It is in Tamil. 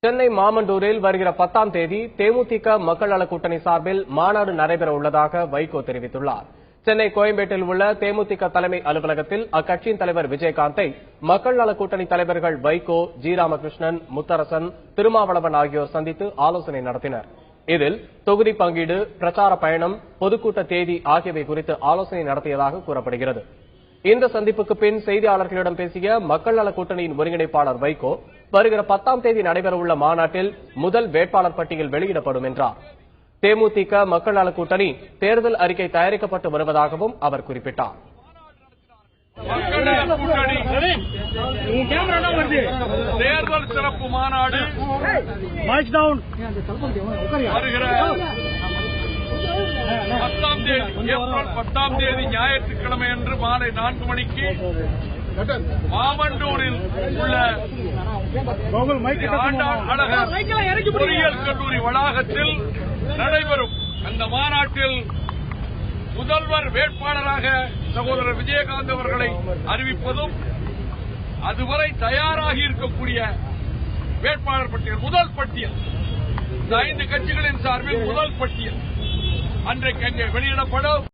சென்னை மாமண்டூரில் வருகிற 10ஆம் தேதி தேமுதிக மக்கள் நல கூட்டணி சார்பில் மாநாடு நடைபெற உள்ளதாக வைகோ தெரிவித்துள்ளார். சென்னை கோயம்பேட்டில் உள்ள தேமுதிக தலைமை அலுவலகத்தில் அக்கட்சியின் தலைவர் விஜயகாந்தை மக்கள் நல கூட்டணி தலைவர்கள் வைகோ, ஜி. ராமகிருஷ்ணன், முத்தரசன், திருமாவளவன் ஆகியோர் சந்தித்து ஆலோசனை நடத்தினர். இதில் தொகுதி பங்கீடு, பிரச்சார பயணம், பொதுக்கூட்ட தேதி ஆகியவை குறித்து ஆலோசனை நடத்தியதாக கூறப்படுகிறது. இந்த சந்திப்புக்கு பின் செய்தியாளர்களிடம் பேசிய மக்கள் நல கூட்டணியின் ஒருங்கிணைப்பாளர் வைகோ, வருகிற 10ஆம் தேதி நடைபெறவுள்ள மாநாட்டில் முதல் வேட்பாளர் பட்டியல் வெளியிடப்படும் என்றார். தேமுதிக மக்கள் நல கூட்டணி தேர்தல் அறிக்கை தயாரிக்கப்பட்டு வருவதாகவும் அவர் குறிப்பிட்டார். தேர்தல் சிறப்பு மாநாடு வருகிற 10ஆம் தேதி ஞாயிற்றுக்கிழமை அன்று மாலை 4 மணிக்கு மாமண்டூரில் உள்ள அழகர் பொறியியல் கல்லூரி வளாகத்தில் நடைபெறும். அந்த மாநாட்டில் முதல்வர் வேட்பாளராக சகோதரர் விஜயகாந்த் அவர்களை அறிவிப்பதும், அதுவரை தயாராகி இருக்கக்கூடிய வேட்பாளர் பட்டியல், முதல் பட்டியல், இந்த 5 கட்சிகளின் சார்பில் முதல் பட்டியல் அன்றைக்கு அங்கே வெளியிடப்படும்.